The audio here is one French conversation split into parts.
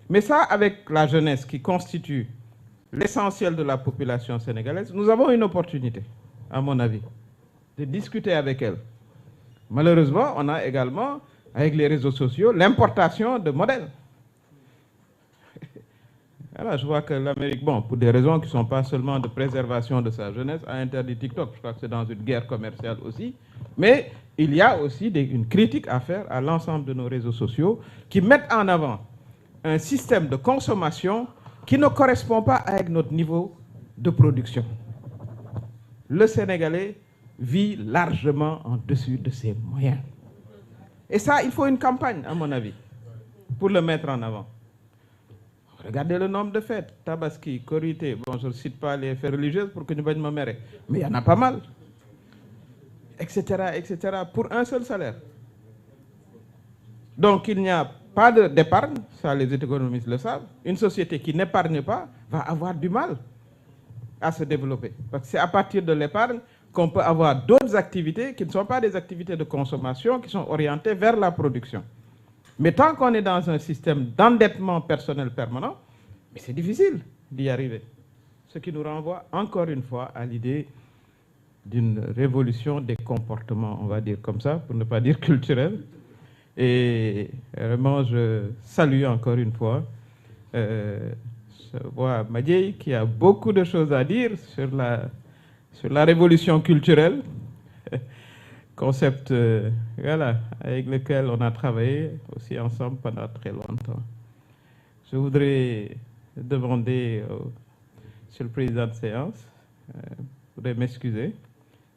Mais ça, avec la jeunesse qui constitue l'essentiel de la population sénégalaise, nous avons une opportunité, à mon avis, de discuter avec elle. Malheureusement, on a également, avec les réseaux sociaux, l'importation de modèles. Alors, je vois que l'Amérique, bon, pour des raisons qui ne sont pas seulement de préservation de sa jeunesse, a interdit TikTok. Je crois que c'est dans une guerre commerciale aussi. Mais il y a aussi une critique à faire à l'ensemble de nos réseaux sociaux qui mettent en avant un système de consommation qui ne correspond pas avec notre niveau de production. Le Sénégalais vit largement en dessus de ses moyens. Et ça, il faut une campagne, à mon avis, pour le mettre en avant. Regardez le nombre de fêtes, Tabaski, Korité, bon, je ne cite pas les fêtes religieuses pour que nous ne me mêler, mais il y en a pas mal, etc., pour un seul salaire. Donc il n'y a pas d'épargne, ça les économistes le savent. Une société qui n'épargne pas va avoir du mal à se développer. Parce que c'est à partir de l'épargne qu'on peut avoir d'autres activités qui ne sont pas des activités de consommation, qui sont orientées vers la production. Mais tant qu'on est dans un système d'endettement personnel permanent, c'est difficile d'y arriver. Ce qui nous renvoie encore une fois à l'idée d'une révolution des comportements, on va dire comme ça, pour ne pas dire culturels. Et vraiment, je salue encore une fois je vois Madjei qui a beaucoup de choses à dire sur la révolution culturelle. Concept voilà, avec lequel on a travaillé aussi ensemble pendant très longtemps. Je voudrais demander sur le président de séance, je voudrais m'excuser,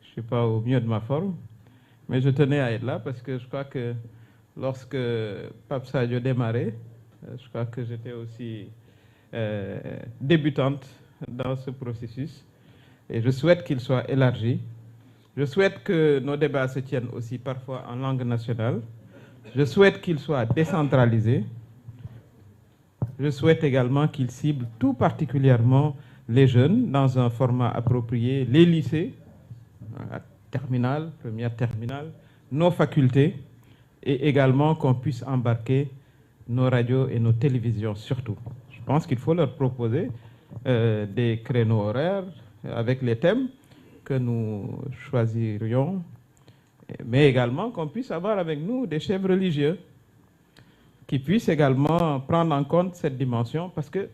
je ne suis pas au mieux de ma forme, mais je tenais à être là parce que je crois que lorsque Pape Sadio démarrait, je crois que j'étais aussi débutante dans ce processus et je souhaite qu'il soit élargi. Je souhaite que nos débats se tiennent aussi parfois en langue nationale. Je souhaite qu'ils soient décentralisés. Je souhaite également qu'ils ciblent tout particulièrement les jeunes dans un format approprié, les lycées, terminale, première terminale, nos facultés, et également qu'on puisse embarquer nos radios et nos télévisions surtout. Je pense qu'il faut leur proposer des créneaux horaires avec les thèmes que nous choisirions, mais également qu'on puisse avoir avec nous des chefs religieux qui puissent également prendre en compte cette dimension parce qu'elle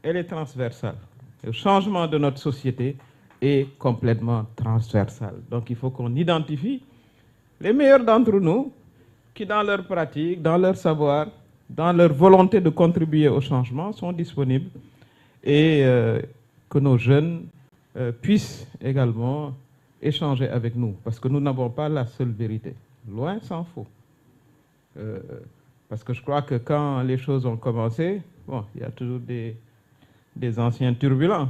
est transversale. Le changement de notre société est complètement transversal. Donc il faut qu'on identifie les meilleurs d'entre nous qui, dans leur pratique, dans leur savoir, dans leur volonté de contribuer au changement, sont disponibles et que nos jeunes puissent également échanger avec nous, parce que nous n'avons pas la seule vérité. Loin s'en faut. Parce que je crois que quand les choses ont commencé, bon, il y a toujours des anciens turbulents,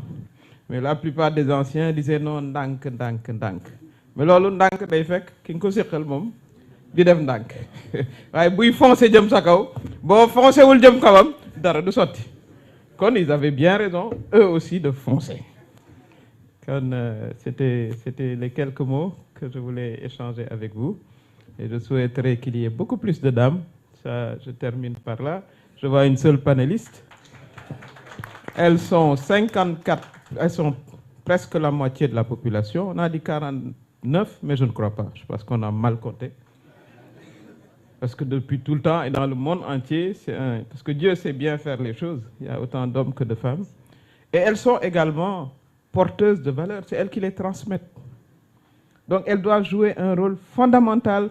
mais la plupart des anciens disaient non, ndank. Mais lolu ndank day fek ki nga ko sékkal mom di def ndank. Waye buy foncer jëm sa kaw, bo foncer wul jëm kawam, dara du soti. Kon ils avaient bien raison eux aussi de foncer. C'était les quelques mots que je voulais échanger avec vous. Et je souhaiterais qu'il y ait beaucoup plus de dames. Ça, je termine par là. Je vois une seule panéliste. Elles sont 54, elles sont presque la moitié de la population. On a dit 49, mais je ne crois pas. Je pense qu'on a mal compté. Parce que depuis tout le temps et dans le monde entier, parce que Dieu sait bien faire les choses. Il y a autant d'hommes que de femmes. Et elles sont également porteuses de valeurs, c'est elles qui les transmettent. Donc elles doivent jouer un rôle fondamental